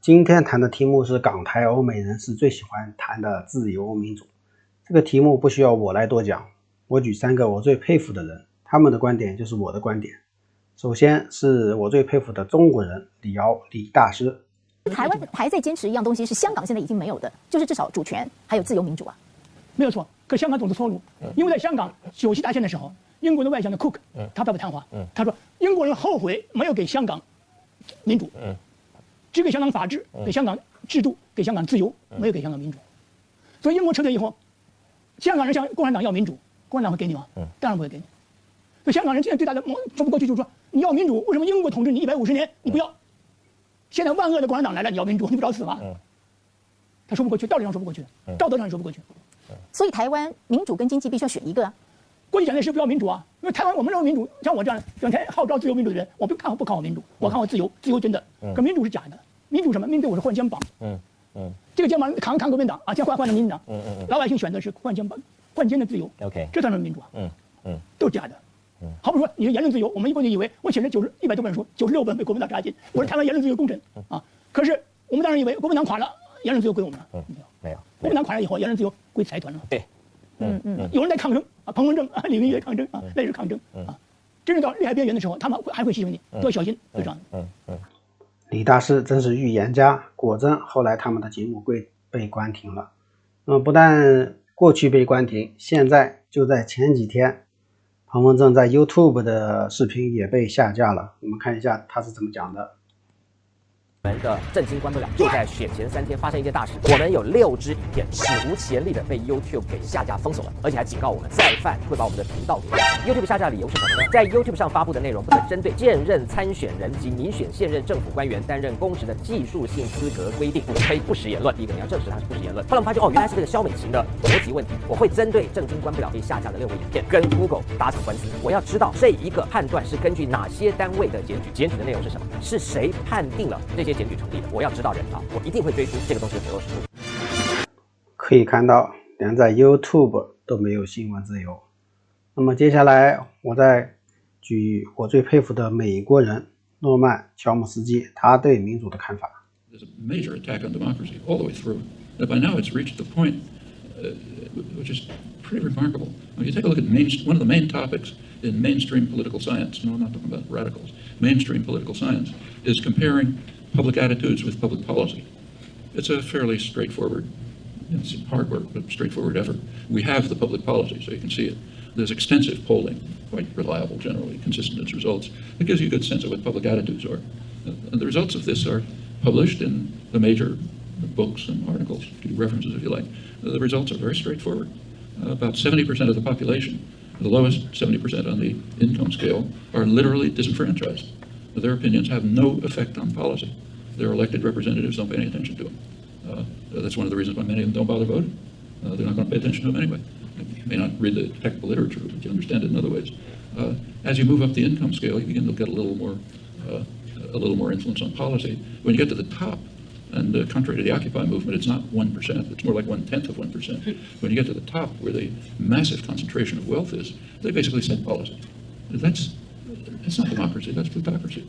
今天谈的题目是港台欧美人士最喜欢谈的自由民主。这个题目不需要我来多讲，我举3个我最佩服的人，他们的观点就是我的观点。首先是我最佩服的中国人李大师。台湾还在坚持一样东西，是香港现在已经没有的，就是至少主权还有自由民主啊。没有错，可香港总是错路，因为在香港9·7大选的时候，英国的外相的 Cook，他发表谈话，他说英国人后悔没有给香港民主，只给香港法治，给香港制度，给香港自由，没有给香港民主。所以英国撤退以后，香港人向共产党要民主，共产党会给你吗？当然不会给你。所以香港人现在最大的说不过去，就是说你要民主，为什么英国统治你150年你不要？现在万恶的共产党来了，你要民主，你不找死吗？他说不过去，道理上说不过去，道德上说不过去。所以台湾民主跟经济必须要选一个啊。过去讲的是不要民主啊，因为台湾我们认为民主，像我这样整天号召自由民主的人，我不看好民主，我看好自由，自由真的，可民主是假的。民主什么？民主我是换肩膀，这个肩膀扛国民党啊，先换成民进党，老百姓选的是换肩膀、换肩的自由，这算什么民主啊？都是假的。好比说你的言论自由，我们过去以为我写了100多本书，96本被国民党抓进，我是台湾言论自由功臣啊。可是我们当然以为国民党垮了，言论自由归我们了，没有，国民党垮了以后，言论自由归财团了。对，有人在抗争啊，彭文正啊，李云也抗争啊，那也是抗争啊。真正到利害边缘的时候，他们还会牺牲你，都要小心，就这样的。李大师真是预言家，果真后来他们的节目被关停了。不但过去被关停，现在就在前几天，彭文正在 YouTube 的视频也被下架了。我们看一下他是怎么讲的。我们的震惊关不了，就在选前3天发生一件大事，我们有6支影片史无前例的被 YouTube 给下架封锁了，而且还警告我们再犯会把我们的频道给关。YouTube 下架的理由是什么呢？在 YouTube 上发布的内容不得针对现任参选人及民选现任政府官员担任公职的技术性资格规定，非不实言论。第一个你要证实它是不实言论。后来我们发现原来是这个肖美琴的逻辑问题。我会针对震惊关不了被下架的6部影片跟 Google 打场官司。我要知道这一个判断是根据哪些单位的检举，检举的内容是什么，是谁判定了这些检举成立的。我要知道人啊，我一定会追出这个东西的水落石出。可以看到，连在 YouTube 都没有新闻自由。那么接下来我再举我最佩服的美国人诺曼·乔姆斯基，他对民主的看法。There's a major attack on democracy all the way through. By now it's reached the point which is pretty remarkable. When you take a look at one of the main topics in mainstream political science, no, I'm not talking about radicals, mainstream political science, is comparing public attitudes with public policy. It's a fairly straightforward, it's hard work, but straightforward effort. We have the public policy, so you can see it. There's extensive polling, quite reliable generally, consistent in its results. It gives you a good sense of what public attitudes are. And the results of this are published in the major books and articles, references if you like. The results are very straightforward. About 70% of the population, the lowest 70% on the income scale, are literally disenfranchised. Their opinions have no effect on policy. Their elected representatives don't pay any attention to them. That's one of the reasons why many of them don't bother voting. They're not going to pay attention to them anyway. You may not read the technical literature, but you understand it in other ways. As you move up the income scale, you begin to get a little more influence on policy. When you get to the top, and contrary to the Occupy movement, it's not 1%, it's more like 1/10 of 1%. When you get to the top, where the massive concentration of wealth is, they basically set policy. That's not democracy, that's plutocracy.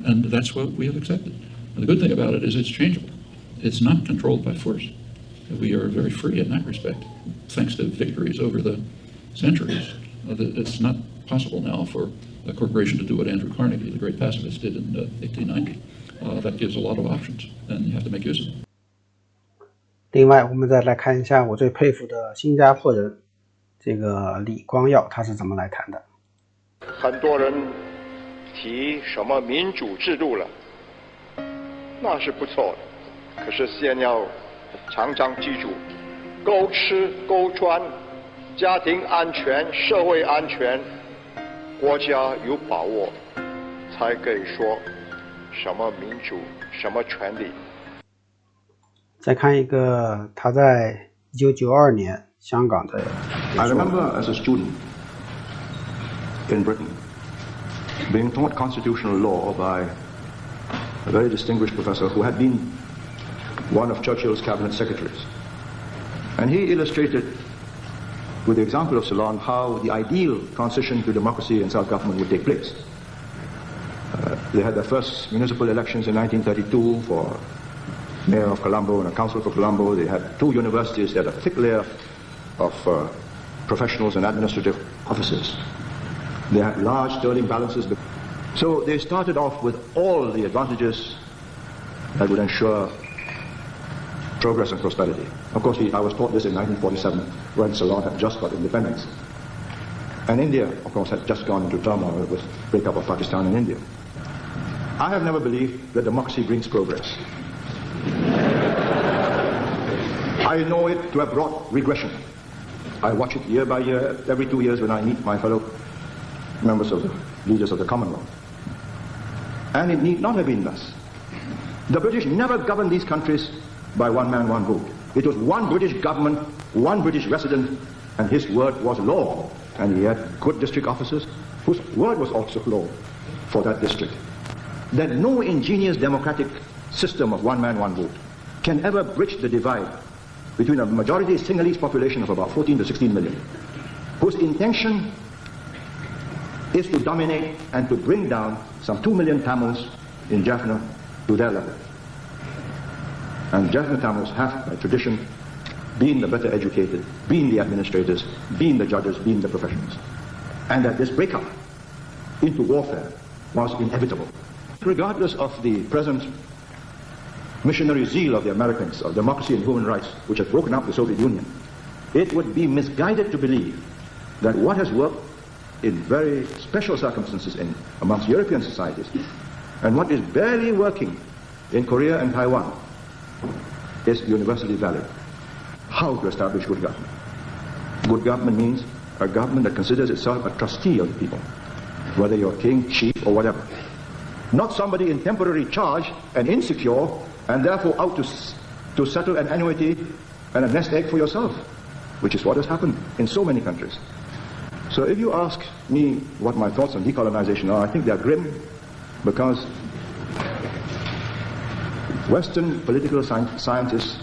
And that's what we have accepted. And the good thing about it is it's changeable. It's not controlled by force. We are very free in that respect, thanks to victories over the centuries. It's not possible now for a corporation to do what Andrew Carnegie, the great pacifist, did in 1890. That gives a lot of options, and you have to make use of them. 另外，我们再来看一下我最佩服的新加坡人，这个李光耀他是怎么来谈的。很多人提什么民主制度了，那是不错的，可是先要常常记住，够吃够穿，家庭安全、社会安全，国家有把握，才可以说什么民主、什么权利。再看一个他在1992年香港的。I remember as a student in Britain being taught constitutional law by a very distinguished professor who had been one of Churchill's cabinet secretaries. And he illustrated with the example of Ceylon how the ideal transition to democracy and self-government would take place. They had their first municipal elections in 1932 for mayor of Colombo and a council for Colombo. They had 2 universities. They had a thick layer of professionals and administrative officers. They had large sterling balances. So they started off with all the advantages that would ensure progress and prosperity. Of course, I was taught this in 1947 when Ceylon had just got independence. And India, of course, had just gone into turmoil with the breakup of Pakistan and India. I have never believed that democracy brings progress. I know it to have brought regression. I watch it year by year, every 2 years when I meet my fellow members of the leaders of the Commonwealth. And it need not have been thus. The British never governed these countries by one man, one vote. It was one British government, one British resident, and his word was law. And he had good district officers whose word was also law for that district. That no ingenious democratic system of one man, one vote can ever bridge the divide between a majority Sinhalese population of about 14 to 16 million, whose intention is to dominate and to bring down some 2 million Tamils in Jaffna to their level. And Jaffna Tamils have, by tradition, been the better educated, been the administrators, been the judges, been the professionals. And that this breakup into warfare was inevitable. Regardless of the present missionary zeal of the Americans of democracy and human rights, which has broken up the Soviet Union, it would be misguided to believe that what has worked in very special circumstances amongst European societies, and what is barely working in Korea and Taiwan, is universally valid. How to establish good government? Good government means a government that considers itself a trustee of the people, whether you're king, chief, or whatever. Not somebody in temporary charge and insecure, and therefore out to settle an annuity and a nest egg for yourself, which is what has happened in so many countries. So if you ask me what my thoughts on decolonization are, I think they're grim, because Western political scientists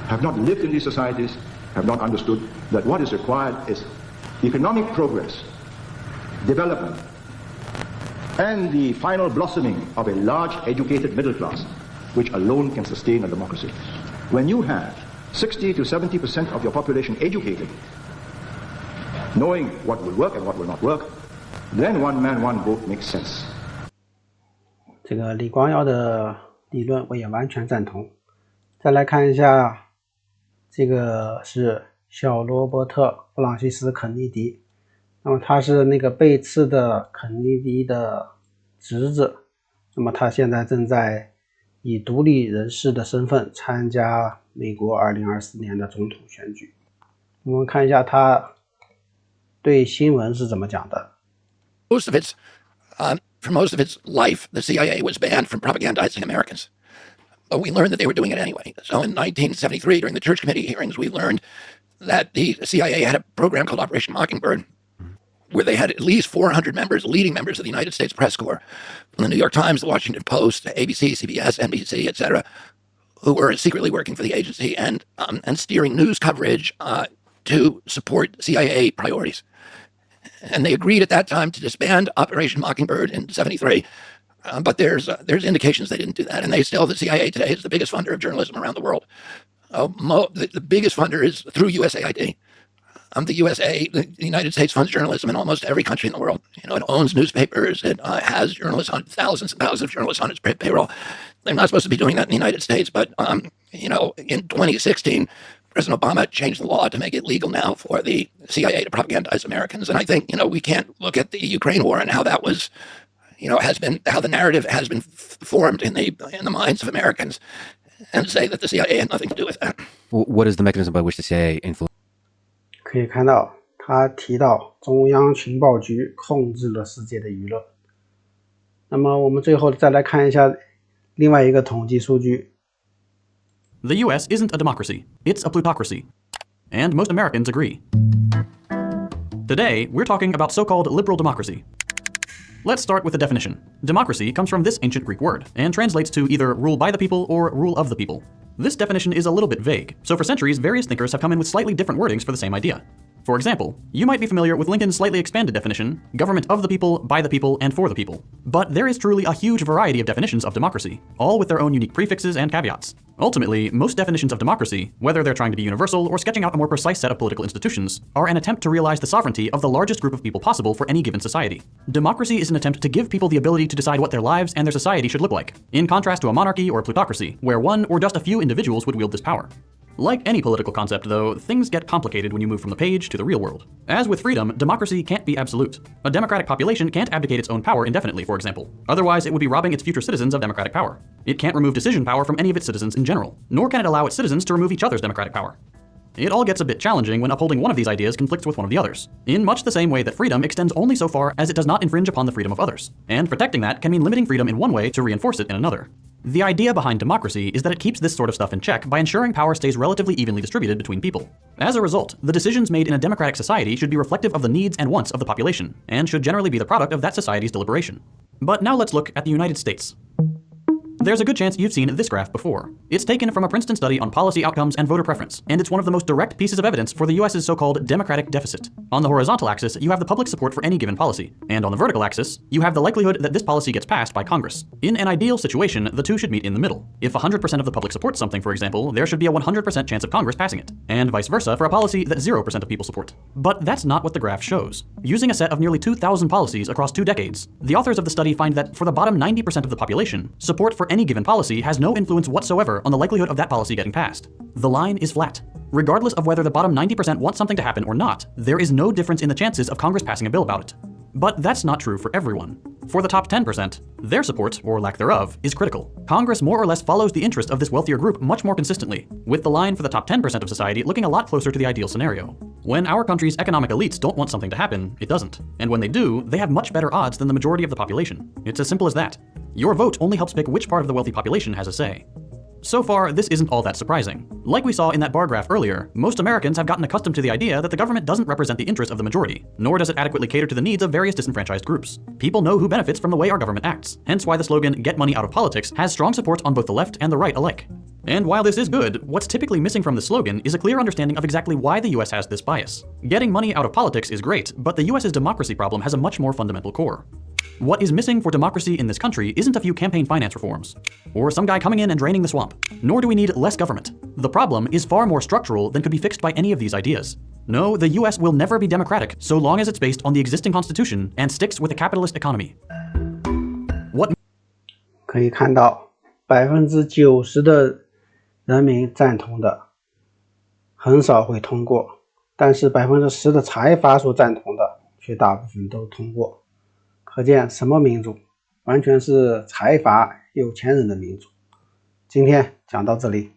have not lived in these societies, have not understood that what is required is economic progress, development, and the final blossoming of a large educated middle class, which alone can sustain a democracy. When you have 60 to 70% of your population educated, knowing what will work and what will not work, then one man, one vote makes sense. 这个李光耀的理论我也完全赞同。再来看一下，这个是小罗伯特·弗朗西斯·肯尼迪，那么他是那个被刺的肯尼迪的侄子，那么他现在正在以独立人士的身份参加美国2024年的总统选举。我们看一下他对新闻是怎么讲的。For most of its life, the CIA was banned from propagandizing Americans. But we learned that they were doing it anyway. So in 1973, during the Church Committee hearings, we learned that the CIA had a program called Operation Mockingbird, where they had at least 400 members, leading members of the United States Press Corps, from the New York Times, the Washington Post, ABC, CBS, NBC, etc., who were secretly working for the agency and steering news coverage to support CIA priorities. And they agreed at that time to disband Operation Mockingbird in 73. But there's indications they didn't do that. And the CIA today is the biggest funder of journalism around the world. The biggest funder is through USAID. The United States funds journalism in almost every country in the world. You know, it owns newspapers. It has journalists on thousands and thousands of journalists on its payroll. They're not supposed to be doing that in the United States. But, in 2016, President Obama changed the law to make it legal now for the CIA to propagandize Americans. And I think, we can't look at the Ukraine war and how that was, how the narrative has been formed in the minds of Americans and say that the CIA had nothing to do with that. What is the mechanism by which the CIA influenced? 可以看到，他提到中央情报局控制了世界的舆论。那么我们最后再来看一下另外一个统计数据。The US isn't a democracy, it's a plutocracy. And most Americans agree. Today, we're talking about so-called liberal democracy. Let's start with the definition. Democracy comes from this ancient Greek word, and translates to either rule by the people or rule of the people. This definition is a little bit vague, so for centuries, various thinkers have come in with slightly different wordings for the same idea. For example, you might be familiar with Lincoln's slightly expanded definition, government of the people, by the people, and for the people. But there is truly a huge variety of definitions of democracy, all with their own unique prefixes and caveats. Ultimately, most definitions of democracy, whether they're trying to be universal or sketching out a more precise set of political institutions, are an attempt to realize the sovereignty of the largest group of people possible for any given society. Democracy is an attempt to give people the ability to decide what their lives and their society should look like, in contrast to a monarchy or a plutocracy, where one or just a few individuals would wield this power. Like any political concept, though, things get complicated when you move from the page to the real world. As with freedom, democracy can't be absolute. A democratic population can't abdicate its own power indefinitely, for example. Otherwise, it would be robbing its future citizens of democratic power. It can't remove decision power from any of its citizens in general, nor can it allow its citizens to remove each other's democratic power. It all gets a bit challenging when upholding one of these ideas conflicts with one of the others, in much the same way that freedom extends only so far as it does not infringe upon the freedom of others, and protecting that can mean limiting freedom in one way to reinforce it in another. The idea behind democracy is that it keeps this sort of stuff in check by ensuring power stays relatively evenly distributed between people. As a result, the decisions made in a democratic society should be reflective of the needs and wants of the population, and should generally be the product of that society's deliberation. But now let's look at the United States. There's a good chance you've seen this graph before. It's taken from a Princeton study on policy outcomes and voter preference, and it's one of the most direct pieces of evidence for the US's so-called democratic deficit. On the horizontal axis, you have the public support for any given policy, and on the vertical axis, you have the likelihood that this policy gets passed by Congress. In an ideal situation, the two should meet in the middle. If 100% of the public supports something, for example, there should be a 100% chance of Congress passing it, and vice versa for a policy that 0% of people support. But that's not what the graph shows. Using a set of nearly 2,000 policies across 2 decades, the authors of the study find that for the bottom 90% of the population, support for any given policy has no influence whatsoever on the likelihood of that policy getting passed. The line is flat. Regardless of whether the bottom 90% want something to happen or not, there is no difference in the chances of Congress passing a bill about it. But that's not true for everyone. For the top 10%, their support, or lack thereof, is critical. Congress more or less follows the interest of this wealthier group much more consistently, with the line for the top 10% of society looking a lot closer to the ideal scenario. When our country's economic elites don't want something to happen, it doesn't. And when they do, they have much better odds than the majority of the population. It's as simple as that. Your vote only helps pick which part of the wealthy population has a say. So far, this isn't all that surprising. Like we saw in that bar graph earlier, most Americans have gotten accustomed to the idea that the government doesn't represent the interests of the majority, nor does it adequately cater to the needs of various disenfranchised groups. People know who benefits from the way our government acts, hence why the slogan, "Get money out of politics," has strong support on both the left and the right alike. And while this is good, what's typically missing from the slogan is a clear understanding of exactly why the US has this bias. Getting money out of politics is great, but the US's democracy problem has a much more fundamental core. What is missing for democracy in this country isn't a few campaign finance reforms, or some guy coming in and draining the swamp, nor do we need less government. The problem is far more structural than could be fixed by any of these ideas. No, the US will never be democratic so long as it's based on the existing constitution and sticks with a capitalist economy. What 可以看到90%的人民赞同的很少会通过，但是10%的财阀所赞同的却大部分都通过。可见什么民主？完全是财阀有钱人的民主。今天讲到这里。